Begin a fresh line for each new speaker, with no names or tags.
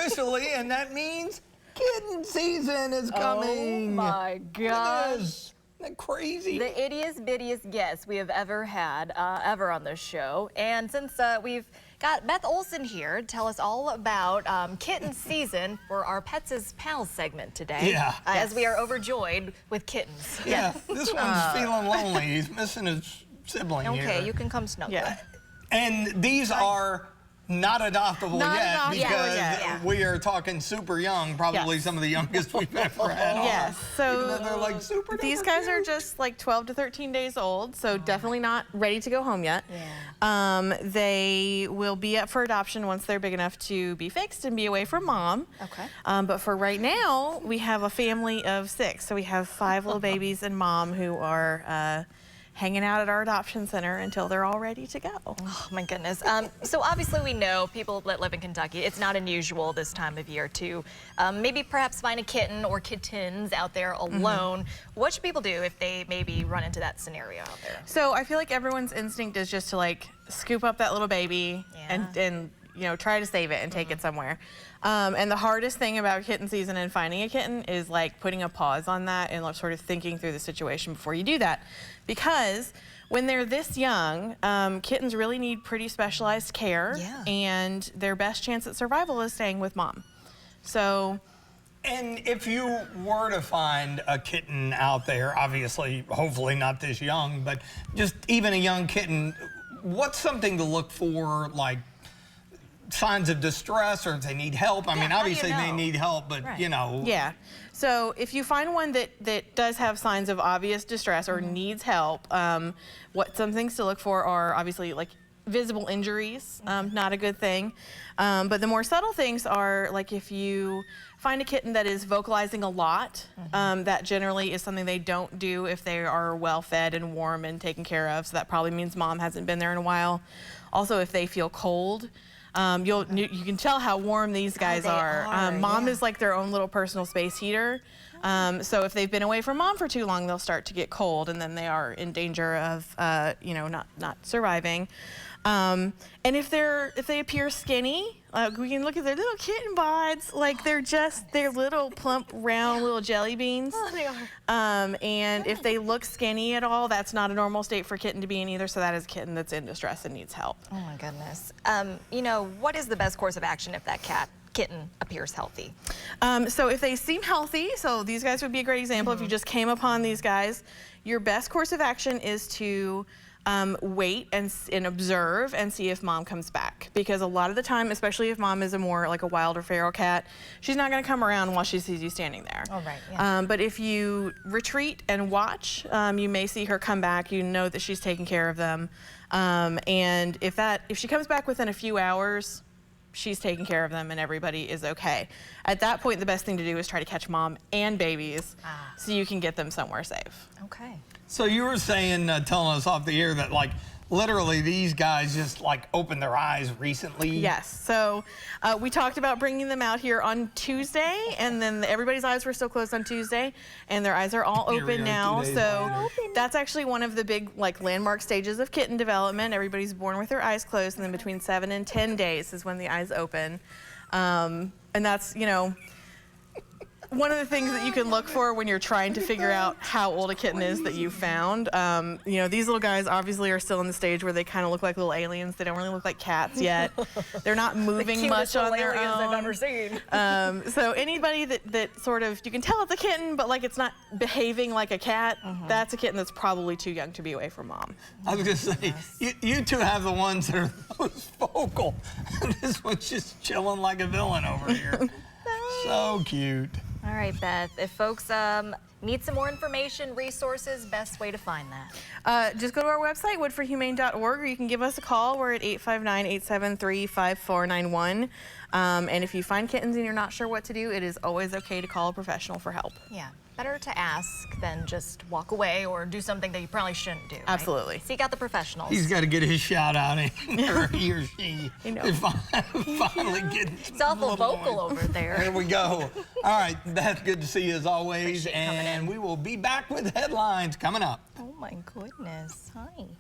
officially, and that means kitten season is coming.
Oh my gosh.
Isn't that crazy?
The ittiest bittiest guest we have ever had, ever on this show. And since we've got Beth Oleson here to tell us all about kitten season for our Pets as Pals segment today.
Yeah.
As we are overjoyed with kittens.
Yeah, this one's feeling lonely. He's missing his sibling here.
Okay, you can come snuggle.
Yeah.
And these are not adoptable yet because we are talking super young, probably some of the youngest we've ever had on.
Yes,
Even though
so
they're like super
these
duper
guys are
cute.
just like 12 to 13 days old, so definitely not ready to go home yet. They will be up for adoption once they're big enough to be fixed and be away from mom.
Okay.
But for right now, we have a family of 6, so we have 5 little babies and mom who are hanging out at our adoption center until they're all ready to go.
Oh my goodness. So obviously we know people that live in Kentucky, it's not unusual this time of year to maybe perhaps find a kitten or kittens out there alone. What should people do if they maybe run into that scenario out there?
So I feel like everyone's instinct is just to like scoop up that little baby and you know, try to save it and take it somewhere. And the hardest thing about kitten season and finding a kitten is like putting a pause on that and like, sort of thinking through the situation before you do that. Because when they're this young, kittens really need pretty specialized care, and their best chance at survival is staying with mom. So.
And if you were to find a kitten out there, obviously, hopefully not this young, but just even a young kitten, what's something to look for, like signs of distress, or if they need help? I mean, obviously they need help, but you know.
Yeah. So if you find one that does have signs of obvious distress or needs help, what some things to look for are obviously like visible injuries, not a good thing. But the more subtle things are like if you find a kitten that is vocalizing a lot, that generally is something they don't do if they are well fed and warm and taken care of. So that probably means mom hasn't been there in a while. Also, if they feel cold, you can tell how warm these guys are. Mom is like their own little personal space heater. So if they've been away from mom for too long, they'll start to get cold, and then they are in danger of, you know, not surviving. And if they appear skinny, we can look at their little kitten bods. Like they're little plump, round little jelly beans.
Oh, they are.
And if they look skinny at all, that's not a normal state for a kitten to be in either. So that is a kitten that's in distress and needs help.
Oh my goodness. You know, what is the best course of action if that kitten appears healthy?
So if they seem healthy, so these guys would be a great example. If you just came upon these guys, your best course of action is to wait and observe and see if mom comes back. Because a lot of the time, especially if mom is a more like a wild or feral cat, she's not going to come around while she sees you standing there.
Oh, right. Yeah.
But if you retreat and watch, you may see her come back. You know that she's taking care of them. And if she comes back within a few hours, she's taking care of them and everybody is okay. At that point, the best thing to do is try to catch mom and babies so you can get them somewhere safe.
Okay.
So you were saying, telling us off the air that like literally these guys just like opened their eyes recently.
Yes, so we talked about bringing them out here on Tuesday, and then everybody's eyes were still closed on Tuesday, and their eyes are all open now. So that's actually one of the big like landmark stages of kitten development. Everybody's born with their eyes closed, and then between 7 and 10 days is when the eyes open. And that's, you know, one of the things that you can look for when you're trying to figure out how old a kitten is that you found. You know, these little guys obviously are still in the stage where they kind of look like little aliens. They don't really look like cats yet. They're not moving much on their own.
I've ever seen.
So anybody that sort of, you can tell it's a kitten, but like it's not behaving like a cat, that's a kitten that's probably too young to be away from mom.
I was going to say, you two have the ones that are most vocal. This one's just chilling like a villain over here. So cute.
All right, Beth, if folks need some more information, resources, best way to find that?
Just go to our website, woodfordhumane.org, or you can give us a call. We're at 859-873-5491. And if you find kittens and you're not sure what to do, it is always okay to call a professional for help.
Yeah, better to ask than just walk away or do something that you probably shouldn't do. Right?
Absolutely.
Seek out the professionals.
He's got to get his shout out in, or he or she. Finally getting
It's awful vocal over there.
There we go. All right, Beth, good to see you as always. And we will be back with headlines coming up.
Oh my goodness. Hi.